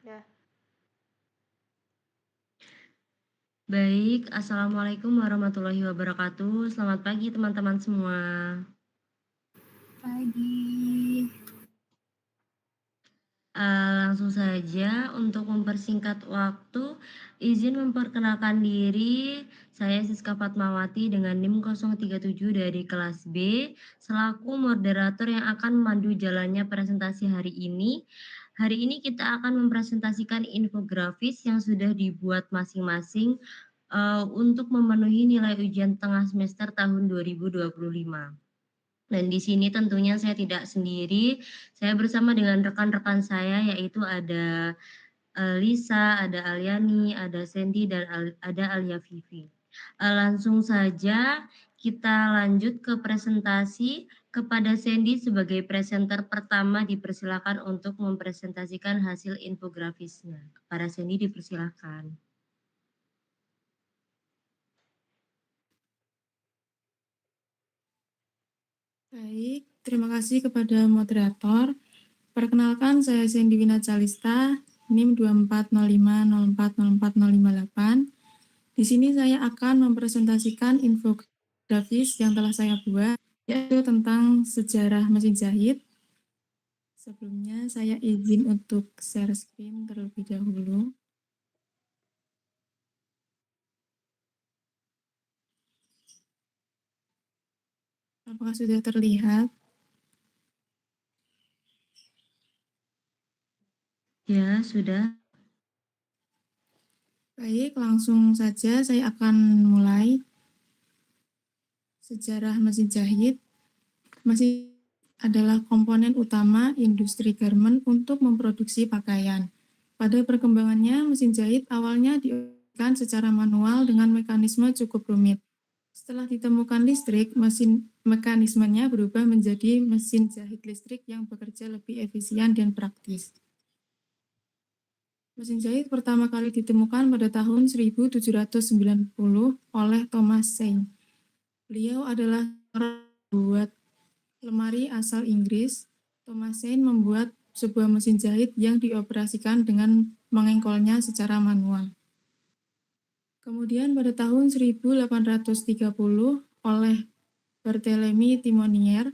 Ya. Baik, Assalamualaikum warahmatullahi wabarakatuh. Selamat pagi teman-teman semua. Pagi. Langsung saja untuk mempersingkat waktu, izin memperkenalkan diri, saya Siska Fatmawati dengan NIM 037 dari kelas B, selaku moderator yang akan memandu jalannya presentasi hari ini. Hari ini kita akan mempresentasikan infografis yang sudah dibuat masing-masing untuk memenuhi nilai ujian tengah semester tahun 2025. Dan di sini tentunya saya tidak sendiri, saya bersama dengan rekan-rekan saya yaitu ada Lisa, ada Alyani, ada Sandy, dan ada Alia Vivi. Langsung saja kita lanjut ke presentasi. Kepada Sandy sebagai presenter pertama dipersilakan untuk mempresentasikan hasil infografisnya. Kepada Sandy dipersilakan. Baik, terima kasih kepada moderator. Perkenalkan, saya Sandy Wina Calista, NIM 2405040458. Di sini saya akan mempresentasikan infografis yang telah saya buat, yaitu tentang sejarah mesin jahit. Sebelumnya, saya izin untuk share screen terlebih dahulu. Apakah sudah terlihat? Ya, sudah. Baik, langsung saja saya akan mulai. Sejarah mesin jahit. Mesin adalah komponen utama industri garment untuk memproduksi pakaian. Pada perkembangannya, mesin jahit awalnya dioperasikan secara manual dengan mekanisme cukup rumit. Setelah ditemukan listrik, mekanismenya berubah menjadi mesin jahit listrik yang bekerja lebih efisien dan praktis. Mesin jahit pertama kali ditemukan pada tahun 1790 oleh Thomas Saint. Beliau adalah seorang pembuat lemari asal Inggris. Thomas Saint membuat sebuah mesin jahit yang dioperasikan dengan mengengkolnya secara manual. Kemudian pada tahun 1830 oleh Barthélemy Timonier,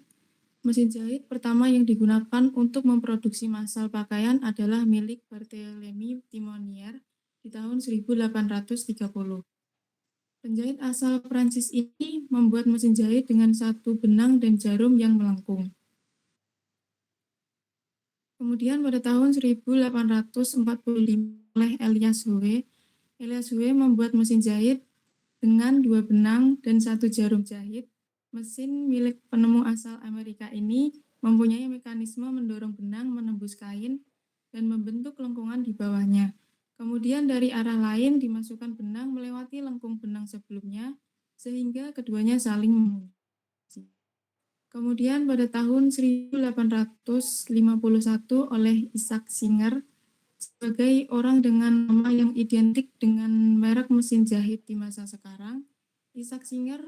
mesin jahit pertama yang digunakan untuk memproduksi massal pakaian adalah milik Barthélemy Timonier di tahun 1830. Penjahit asal Prancis ini membuat mesin jahit dengan satu benang dan jarum yang melengkung. Kemudian pada tahun 1845 oleh Elias Howe, membuat mesin jahit dengan dua benang dan satu jarum jahit. Mesin milik penemu asal Amerika ini mempunyai mekanisme mendorong benang menembus kain dan membentuk lengkungan di bawahnya. Kemudian dari arah lain dimasukkan benang melewati lengkung benang sebelumnya sehingga keduanya saling mengunci. Kemudian pada tahun 1851 oleh Isaac Singer sebagai orang dengan nama yang identik dengan merek mesin jahit di masa sekarang, Isaac Singer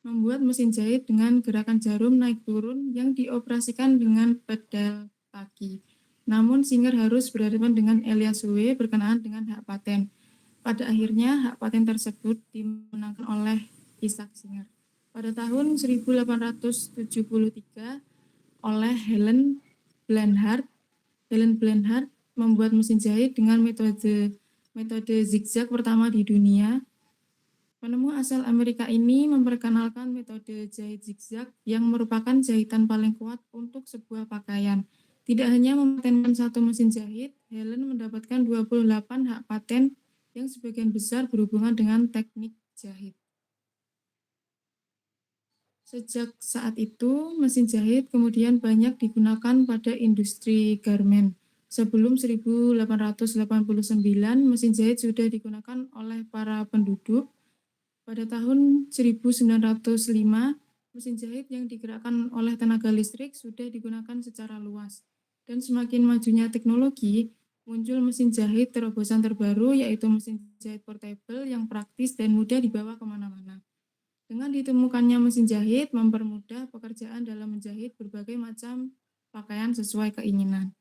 membuat mesin jahit dengan gerakan jarum naik turun yang dioperasikan dengan pedal kaki. Namun Singer harus berhadapan dengan Elias Howe berkenaan dengan hak paten. Pada akhirnya hak paten tersebut dimenangkan oleh Isaac Singer. Pada tahun 1873 oleh Helen Blanchard membuat mesin jahit dengan metode zigzag pertama di dunia. Penemu asal Amerika ini memperkenalkan metode jahit zigzag yang merupakan jahitan paling kuat untuk sebuah pakaian. Tidak hanya mematenkan satu mesin jahit, Helen mendapatkan 28 hak paten yang sebagian besar berhubungan dengan teknik jahit. Sejak saat itu, mesin jahit kemudian banyak digunakan pada industri garmen. Sebelum 1889, mesin jahit sudah digunakan oleh para penduduk. Pada tahun 1905, mesin jahit yang digerakkan oleh tenaga listrik sudah digunakan secara luas. Dan semakin majunya teknologi, muncul mesin jahit terobosan terbaru, yaitu mesin jahit portable yang praktis dan mudah dibawa kemana-mana. Dengan ditemukannya mesin jahit, mempermudah pekerjaan dalam menjahit berbagai macam pakaian sesuai keinginan.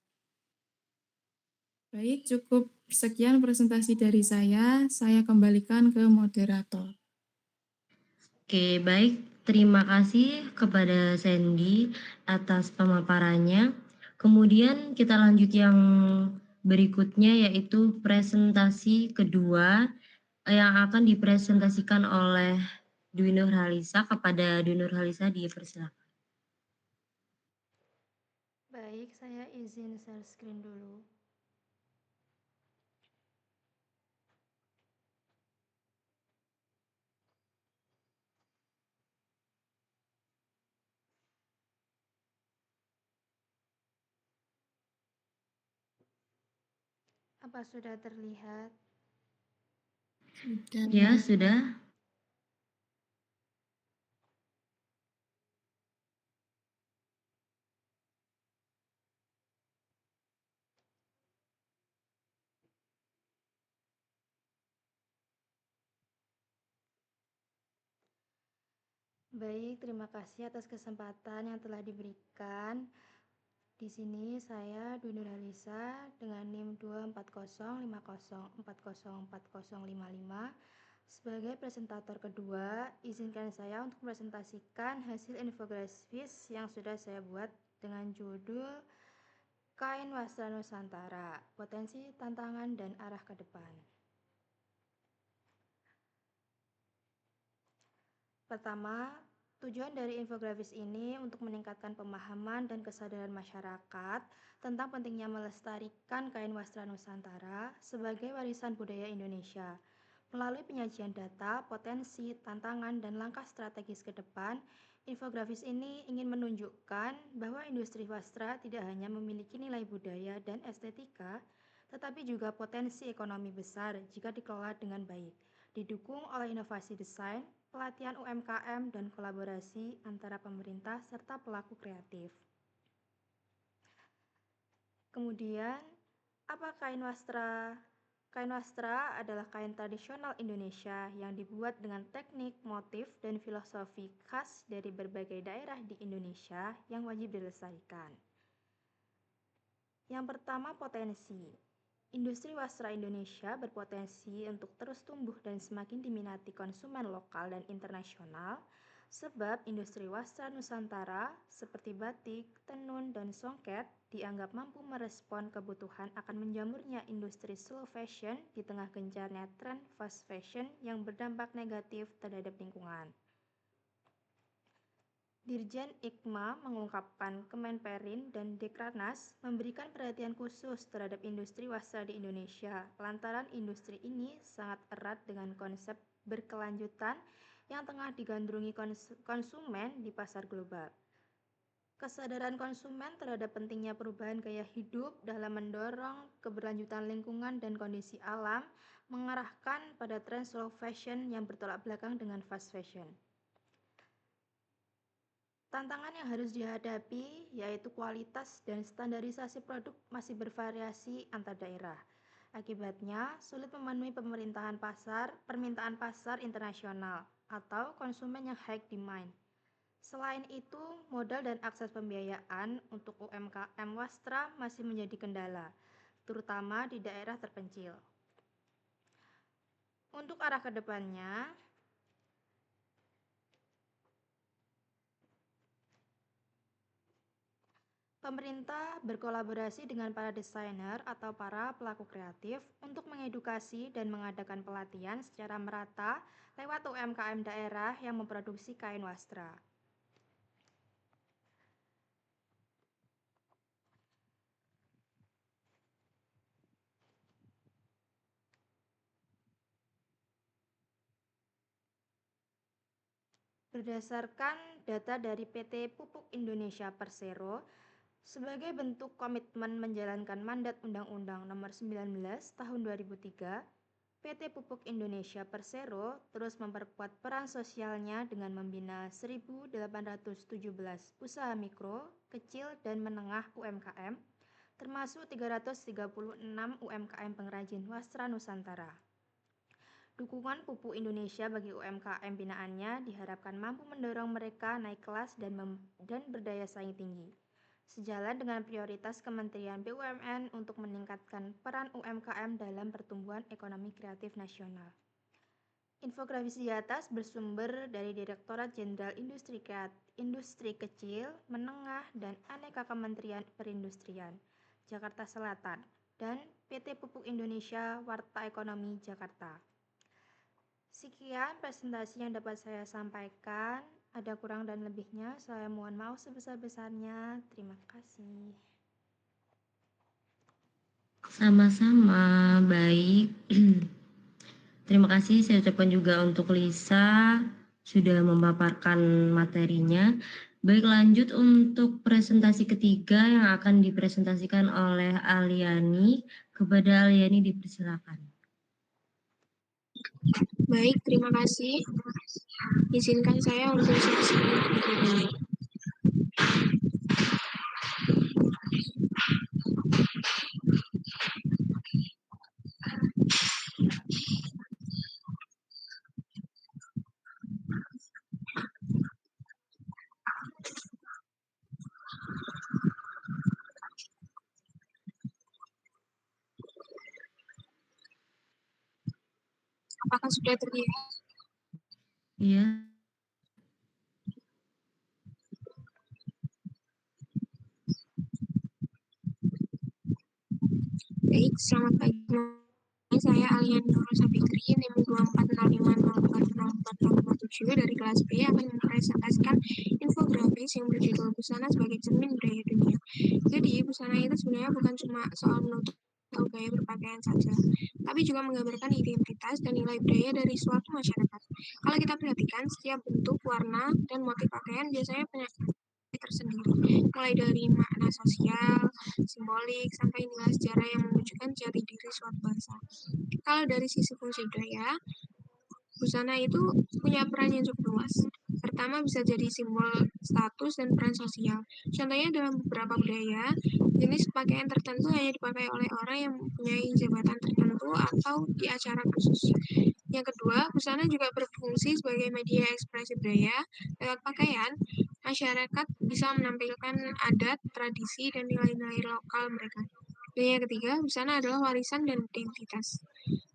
Baik, cukup sekian presentasi dari saya. Saya kembalikan ke moderator. Oke, baik. Terima kasih kepada Sandy atas pemaparannya. Kemudian kita lanjut yang berikutnya yaitu presentasi kedua yang akan dipresentasikan oleh Dwi Nurhalisa. Kepada Dwi Nurhalisa dipersilakan. Baik, saya izin share screen dulu. Apa sudah terlihat? Ya, sudah. Baik, terima kasih atas kesempatan yang telah diberikan. Di sini saya Dwi Nurhalisa dengan NIM 24050404055 sebagai presentator kedua. Izinkan saya untuk mempresentasikan hasil infografis yang sudah saya buat dengan judul Kain Wastra Nusantara, Potensi, Tantangan, dan Arah ke Depan. Pertama, tujuan dari infografis ini untuk meningkatkan pemahaman dan kesadaran masyarakat tentang pentingnya melestarikan kain wastra Nusantara sebagai warisan budaya Indonesia. Melalui penyajian data, potensi, tantangan, dan langkah strategis ke depan, infografis ini ingin menunjukkan bahwa industri wastra tidak hanya memiliki nilai budaya dan estetika, tetapi juga potensi ekonomi besar jika dikelola dengan baik, didukung oleh inovasi desain, pelatihan UMKM, dan kolaborasi antara pemerintah serta pelaku kreatif. Kemudian, apa kain wastra? Kain wastra adalah kain tradisional Indonesia yang dibuat dengan teknik, motif, dan filosofi khas dari berbagai daerah di Indonesia yang wajib dilestarikan. Yang pertama, potensi. Industri wastra Indonesia berpotensi untuk terus tumbuh dan semakin diminati konsumen lokal dan internasional, sebab industri wastra Nusantara seperti batik, tenun, dan songket dianggap mampu merespon kebutuhan akan menjamurnya industri slow fashion di tengah gencarnya tren fast fashion yang berdampak negatif terhadap lingkungan. Dirjen IKMA mengungkapkan Kemenperin dan Dekratnas memberikan perhatian khusus terhadap industri wastra di Indonesia lantaran industri ini sangat erat dengan konsep berkelanjutan yang tengah digandrungi konsumen di pasar global. Kesadaran konsumen terhadap pentingnya perubahan gaya hidup dalam mendorong keberlanjutan lingkungan dan kondisi alam mengarahkan pada tren slow fashion yang bertolak belakang dengan fast fashion. Tantangan yang harus dihadapi yaitu kualitas dan standarisasi produk masih bervariasi antar daerah. Akibatnya, sulit memenuhi permintaan pasar internasional atau konsumen yang high demand. Selain itu, modal dan akses pembiayaan untuk UMKM wastra masih menjadi kendala, terutama di daerah terpencil. Untuk arah ke depannya, pemerintah berkolaborasi dengan para desainer atau para pelaku kreatif untuk mengedukasi dan mengadakan pelatihan secara merata lewat UMKM daerah yang memproduksi kain wastra. Berdasarkan data dari PT Pupuk Indonesia Persero, sebagai bentuk komitmen menjalankan mandat Undang-Undang Nomor 19 Tahun 2003, PT Pupuk Indonesia Persero terus memperkuat peran sosialnya dengan membina 1.817 usaha mikro, kecil, dan menengah UMKM, termasuk 336 UMKM pengrajin wastra Nusantara. Dukungan Pupuk Indonesia bagi UMKM binaannya diharapkan mampu mendorong mereka naik kelas dan berdaya saing tinggi. sejalan dengan prioritas Kementerian BUMN untuk meningkatkan peran UMKM dalam pertumbuhan ekonomi kreatif nasional. Infografis di atas bersumber dari Direktorat Jenderal Industri Kecil, Menengah, dan Aneka Kementerian Perindustrian, Jakarta Selatan, dan PT Pupuk Indonesia Warta Ekonomi Jakarta. Sekian presentasi yang dapat saya sampaikan. Ada kurang dan lebihnya, saya mohon maaf sebesar-besarnya. Terima kasih. Sama-sama, baik. Terima kasih saya ucapkan juga untuk Lisa sudah memaparkan materinya. Baik, lanjut untuk presentasi ketiga yang akan dipresentasikan oleh Aliani. Kepada Aliani dipersilakan. Baik, terima kasih. Izinkan saya untuk sesi ini. Apakah sudah terlihat? Iya. Baik, selamat pagi. Saya Alian Nurosa Fikri, NIM 2405040457 dari kelas B akan mempresentasikan infografis yang berjudul Busana sebagai Cermin Budaya Dunia. Jadi, busana itu sebenarnya bukan cuma soal menutup atau gaya berpakaian saja, tapi juga menggambarkan identitas dan nilai budaya dari suatu masyarakat. Kalau kita perhatikan, setiap bentuk, warna, dan motif pakaian biasanya punya tersendiri, mulai dari makna sosial, simbolik, sampai nilai sejarah yang menunjukkan jati diri suatu bangsa. Kalau dari sisi fungsi budaya, busana itu punya peran yang cukup luas. Pertama, bisa jadi simbol status dan peran sosial. Contohnya dalam beberapa budaya, jenis pakaian tertentu hanya dipakai oleh orang yang mempunyai jabatan tertentu atau di acara khusus. Yang kedua, busana juga berfungsi sebagai media ekspresi budaya. Lewat pakaian, masyarakat bisa menampilkan adat, tradisi, dan nilai-nilai lokal mereka. Dan yang ketiga, busana adalah warisan dan identitas.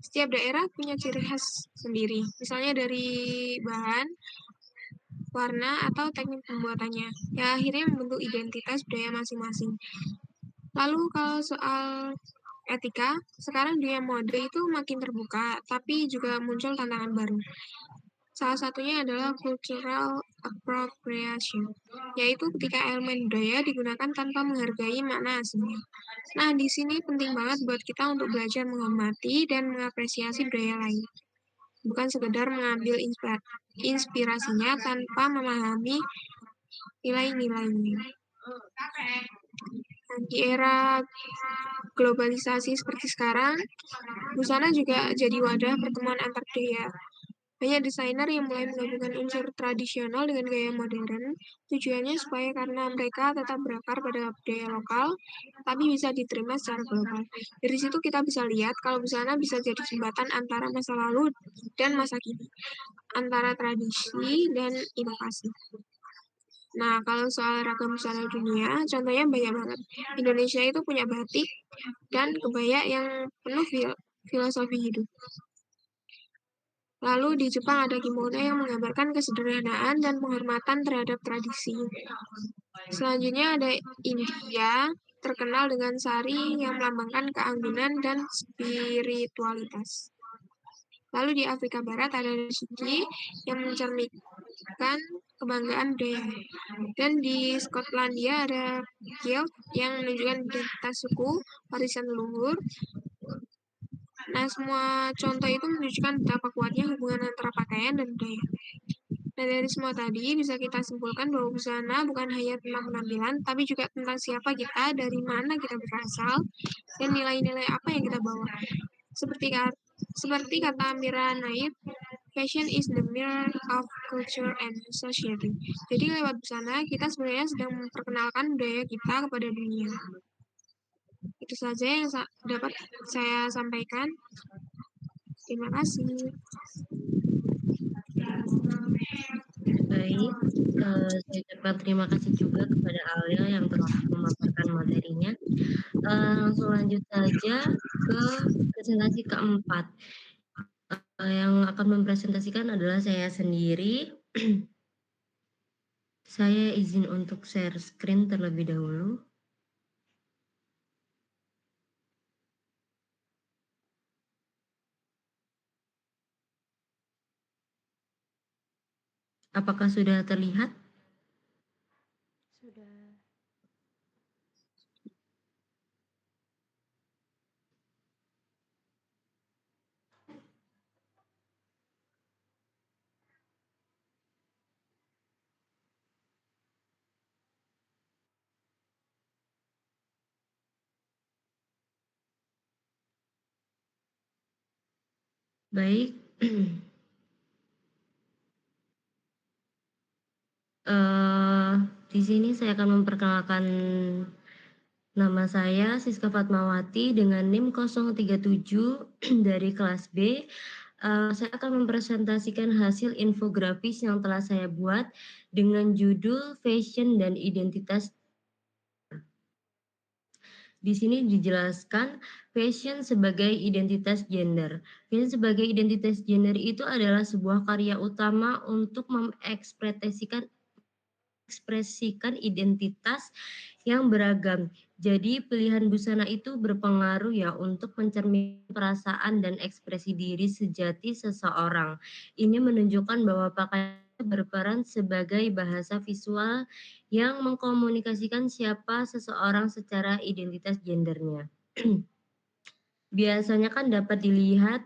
Setiap daerah punya ciri khas sendiri, misalnya dari bahan, warna, atau teknik pembuatannya, yang akhirnya membentuk identitas budaya masing-masing. Lalu kalau soal etika, sekarang dunia mode itu makin terbuka, tapi juga muncul tantangan baru. Salah satunya adalah cultural appropriation, yaitu ketika elemen budaya digunakan tanpa menghargai makna aslinya. Nah, di sini penting banget buat kita untuk belajar menghormati dan mengapresiasi budaya lain. Bukan sekedar mengambil inspirasinya tanpa memahami nilai-nilainya. Di era globalisasi seperti sekarang, busana juga jadi wadah pertemuan antar budaya. Banyak desainer yang mulai menggabungkan unsur tradisional dengan gaya modern, tujuannya supaya karena mereka tetap berakar pada budaya lokal, tapi bisa diterima secara global. Dari situ kita bisa lihat kalau busana bisa jadi jembatan antara masa lalu dan masa kini, antara tradisi dan inovasi. Nah, kalau soal ragam busana dunia, contohnya banyak banget. Indonesia itu punya batik dan kebaya yang penuh filosofi hidup. Lalu di Jepang ada kimono yang menggambarkan kesederhanaan dan penghormatan terhadap tradisi. Selanjutnya ada India, terkenal dengan sari yang melambangkan keanggunan dan spiritualitas. Lalu di Afrika Barat ada Shiki yang mencerminkan kebanggaan budaya. Dan di Skotlandia ada Kilt yang menunjukkan identitas suku, warisan leluhur. Nah, semua contoh itu menunjukkan betapa kuatnya hubungan antara pakaian dan budaya. Dan dari semua tadi, bisa kita simpulkan bahwa busana bukan hanya tentang penampilan, tapi juga tentang siapa kita, dari mana kita berasal, dan nilai-nilai apa yang kita bawa. Seperti kata Mira Naif, fashion is the mirror of culture and society. Jadi lewat busana, kita sebenarnya sedang memperkenalkan budaya kita kepada dunia. Itu saja yang dapat saya sampaikan. Terima kasih. Baik, saya ucapkan terima kasih juga kepada Alia yang telah memaparkan materinya. Langsung lanjut saja ke presentasi keempat. Yang akan mempresentasikan adalah saya sendiri. Saya izin untuk share screen terlebih dahulu. Apakah sudah terlihat? Sudah. Baik. Di sini saya akan memperkenalkan nama saya Siska Fatmawati dengan NIM 037 dari kelas B. Saya akan mempresentasikan hasil infografis yang telah saya buat dengan judul Fashion dan Identitas. Di sini dijelaskan fashion sebagai identitas gender. Fashion sebagai identitas gender itu adalah sebuah karya utama untuk mengekspresikan identitas yang beragam. Jadi pilihan busana itu berpengaruh ya untuk mencerminkan perasaan dan ekspresi diri sejati seseorang. Ini menunjukkan bahwa pakaian berperan sebagai bahasa visual yang mengkomunikasikan siapa seseorang secara identitas gendernya. Biasanya kan dapat dilihat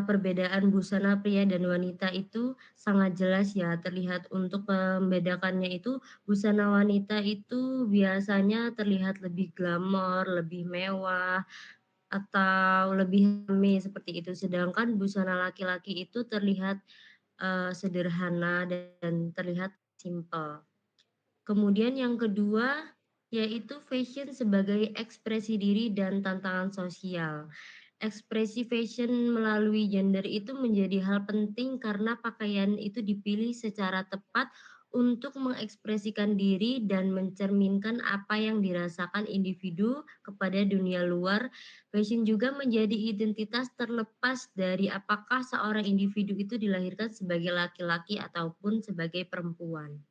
perbedaan busana pria dan wanita itu sangat jelas ya, terlihat untuk membedakannya itu busana wanita itu biasanya terlihat lebih glamor, lebih mewah, atau lebih rame seperti itu. Sedangkan busana laki-laki itu terlihat sederhana dan terlihat simpel. Kemudian yang kedua yaitu fashion sebagai ekspresi diri dan tantangan sosial. Ekspresi fashion melalui gender itu menjadi hal penting karena pakaian itu dipilih secara tepat untuk mengekspresikan diri dan mencerminkan apa yang dirasakan individu kepada dunia luar. Fashion juga menjadi identitas terlepas dari apakah seorang individu itu dilahirkan sebagai laki-laki ataupun sebagai perempuan.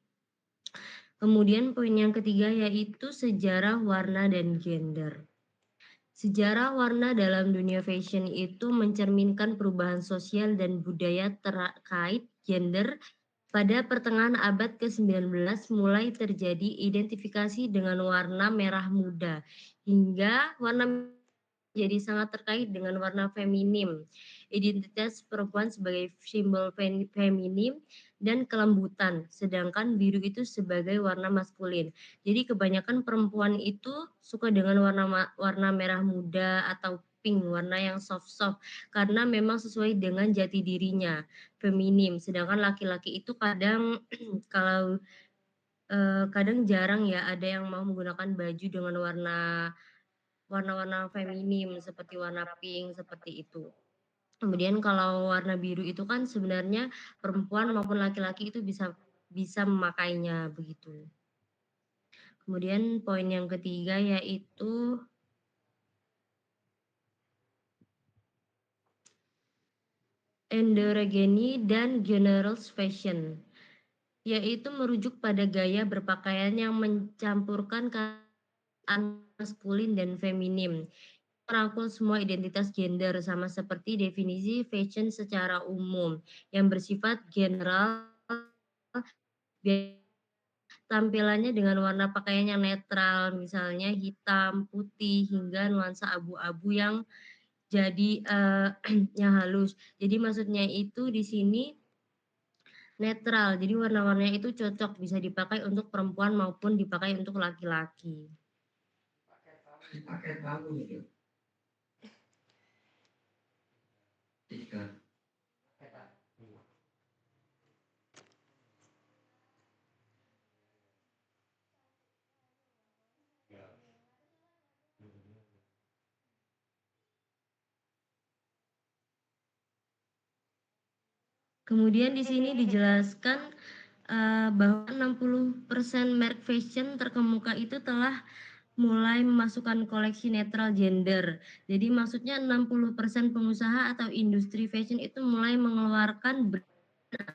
Kemudian poin yang ketiga yaitu sejarah warna dan gender. Sejarah warna dalam dunia fashion itu mencerminkan perubahan sosial dan budaya terkait gender. Pada pertengahan abad ke-19 mulai terjadi identifikasi dengan warna merah muda hingga warna jadi sangat terkait dengan warna feminim. Identitas perempuan sebagai simbol feminim dan kelembutan, sedangkan biru itu sebagai warna maskulin. Jadi kebanyakan perempuan itu suka dengan warna merah muda atau pink, warna yang soft-soft karena memang sesuai dengan jati dirinya, feminim. Sedangkan laki-laki itu kadang kalau kadang jarang ya ada yang mau menggunakan baju dengan warna-warna feminim seperti warna pink seperti itu. Kemudian kalau warna biru itu kan sebenarnya perempuan maupun laki-laki itu bisa memakainya begitu. Kemudian poin yang ketiga yaitu androgyny dan generals fashion, yaitu merujuk pada gaya berpakaian yang mencampurkan maskulin dan feminim, merangkul semua identitas gender sama seperti definisi fashion secara umum yang bersifat general. Tampilannya dengan warna pakaian yang netral, misalnya hitam, putih, hingga nuansa abu-abu yang jadi yang halus. Jadi maksudnya itu di sini netral, jadi warna-warnanya itu cocok bisa dipakai untuk perempuan maupun dipakai untuk laki-laki. Pakai kamu itu. Kemudian di sini dijelaskan bahwa 60% merek fashion terkemuka itu telah mulai memasukkan koleksi netral gender. Jadi maksudnya 60% pengusaha atau industri fashion itu mulai mengeluarkan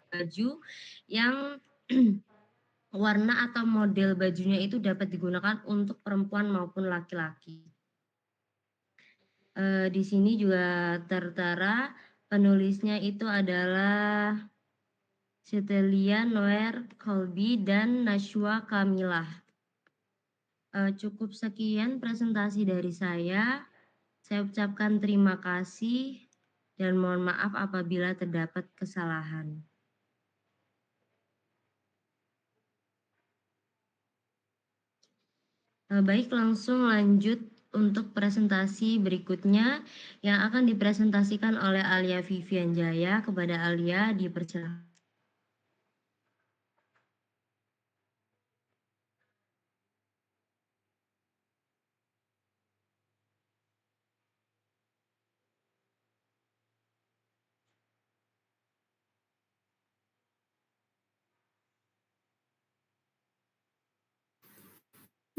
baju yang warna atau model bajunya itu dapat digunakan untuk perempuan maupun laki-laki. Di sini juga tertera penulisnya itu adalah Cetelia Noer Colby dan Nashwa Kamilah. Cukup sekian presentasi dari saya. Saya ucapkan terima kasih dan mohon maaf apabila terdapat kesalahan. Baik, langsung lanjut untuk presentasi berikutnya yang akan dipresentasikan oleh Alia Vivian Jaya. Kepada Alia dipersilakan.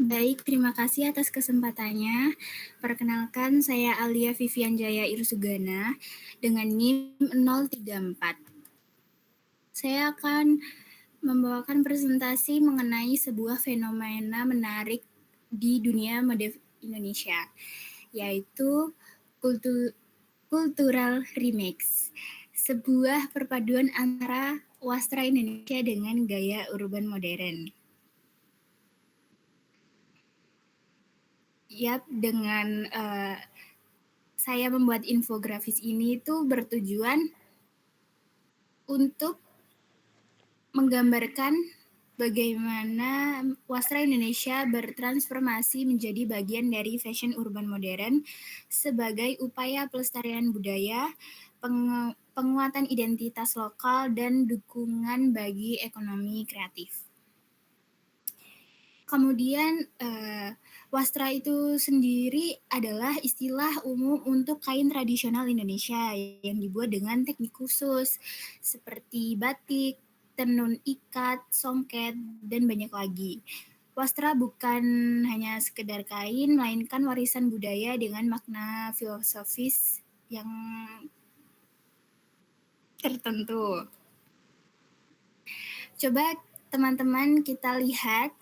Baik, terima kasih atas kesempatannya. Perkenalkan, saya Alia Vivian Jaya Irsugana dengan NIM 034. Saya akan membawakan presentasi mengenai sebuah fenomena menarik di dunia mode Indonesia, yaitu cultural remix, sebuah perpaduan antara wastra Indonesia dengan gaya urban modern. Yap, dengan saya membuat infografis ini itu bertujuan untuk menggambarkan bagaimana wastra Indonesia bertransformasi menjadi bagian dari fashion urban modern sebagai upaya pelestarian budaya, penguatan identitas lokal, dan dukungan bagi ekonomi kreatif. Kemudian wastra itu sendiri adalah istilah umum untuk kain tradisional Indonesia yang dibuat dengan teknik khusus seperti batik, tenun ikat, songket, dan banyak lagi. Wastra bukan hanya sekedar kain, melainkan warisan budaya dengan makna filosofis yang tertentu. Coba teman-teman kita lihat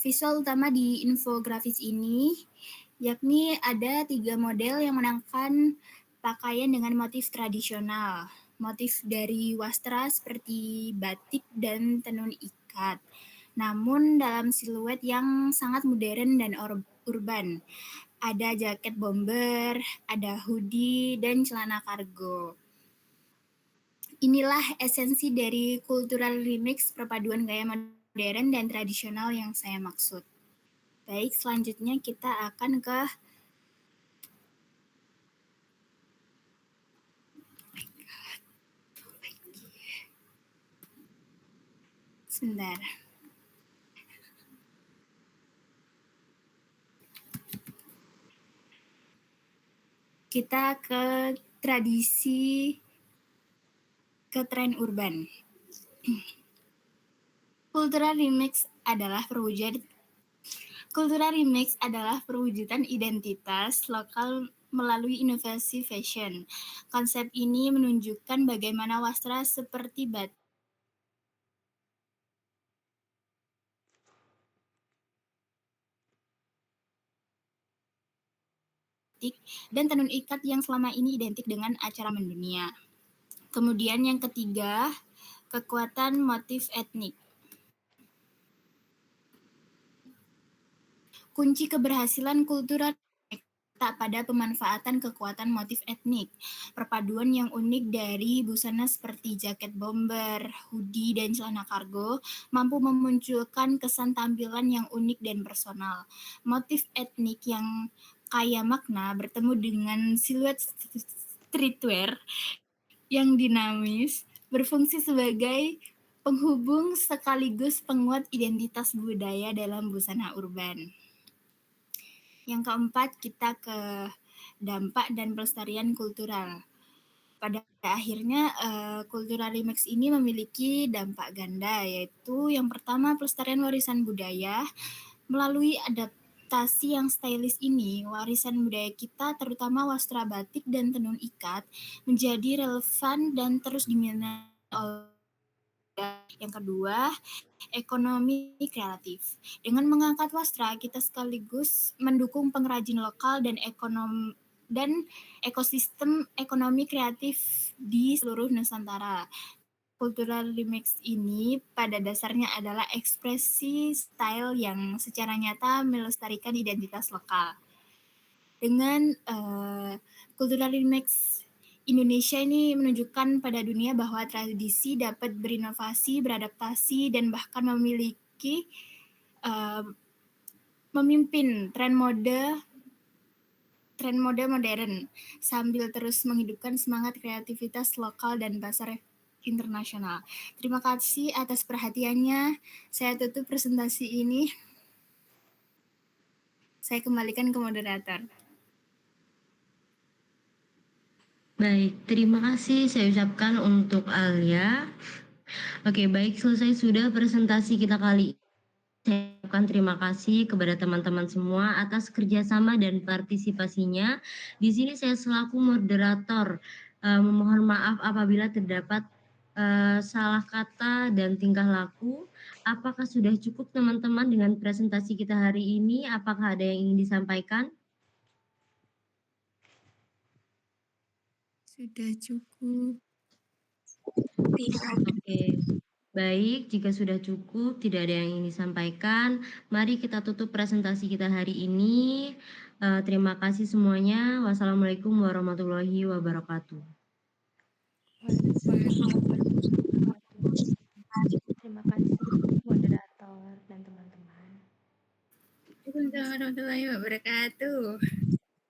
visual utama di infografis ini, yakni ada 3 model yang mengenakan pakaian dengan motif tradisional. Motif dari wastra seperti batik dan tenun ikat, namun dalam siluet yang sangat modern dan urban. Ada jaket bomber, ada hoodie, dan celana kargo. Inilah esensi dari cultural remix, perpaduan gaya modern dan tradisional yang saya maksud. Baik, selanjutnya kita akan ke sebentar. Kita ke tradisi, ke tren urban. Cultural remix adalah perwujudan identitas lokal melalui inovasi fashion. Konsep ini menunjukkan bagaimana wastra seperti batik dan tenun ikat yang selama ini identik dengan acara mendunia. Kemudian yang ketiga, kekuatan motif etnik. Kunci keberhasilan kultural tak pada pemanfaatan kekuatan motif etnik. Perpaduan yang unik dari busana seperti jaket bomber, hoodie, dan celana kargo mampu memunculkan kesan tampilan yang unik dan personal. Motif etnik yang kaya makna bertemu dengan siluet streetwear yang dinamis berfungsi sebagai penghubung sekaligus penguat identitas budaya dalam busana urban. Yang keempat, kita ke dampak dan pelestarian kultural. Pada akhirnya Cultural Remix ini memiliki dampak ganda, yaitu yang pertama pelestarian warisan budaya. Melalui adaptasi yang stylish ini, warisan budaya kita terutama wastra batik dan tenun ikat menjadi relevan dan terus diminati oleh. Yang kedua, ekonomi kreatif. Dengan mengangkat wastra, kita sekaligus mendukung pengrajin lokal dan ekosistem ekonomi kreatif di seluruh Nusantara. Cultural Remix ini pada dasarnya adalah ekspresi style yang secara nyata melestarikan identitas lokal. Dengan Cultural Remix Indonesia ini menunjukkan pada dunia bahwa tradisi dapat berinovasi, beradaptasi, dan bahkan memimpin tren mode modern sambil terus menghidupkan semangat kreativitas lokal dan pasar internasional. Terima kasih atas perhatiannya. Saya tutup presentasi ini. Saya kembalikan ke moderator. Baik, terima kasih saya ucapkan untuk Alia. Oke, baik, selesai sudah presentasi kita kali ini. Saya ucapkan terima kasih kepada teman-teman semua atas kerjasama dan partisipasinya. Di sini saya selaku moderator memohon maaf apabila terdapat salah kata dan tingkah laku. Apakah sudah cukup teman-teman dengan presentasi kita hari ini? Apakah ada yang ingin disampaikan? Sudah cukup. Oke, baik. Jika sudah cukup, tidak ada yang ingin disampaikan, mari kita tutup presentasi kita hari ini. Terima kasih semuanya. Wassalamualaikum warahmatullahi wabarakatuh. Waalaikumsalam warahmatullahi wabarakatuh. Terima kasih moderator dan teman-teman. Waalaikumsalam warahmatullahi wabarakatuh.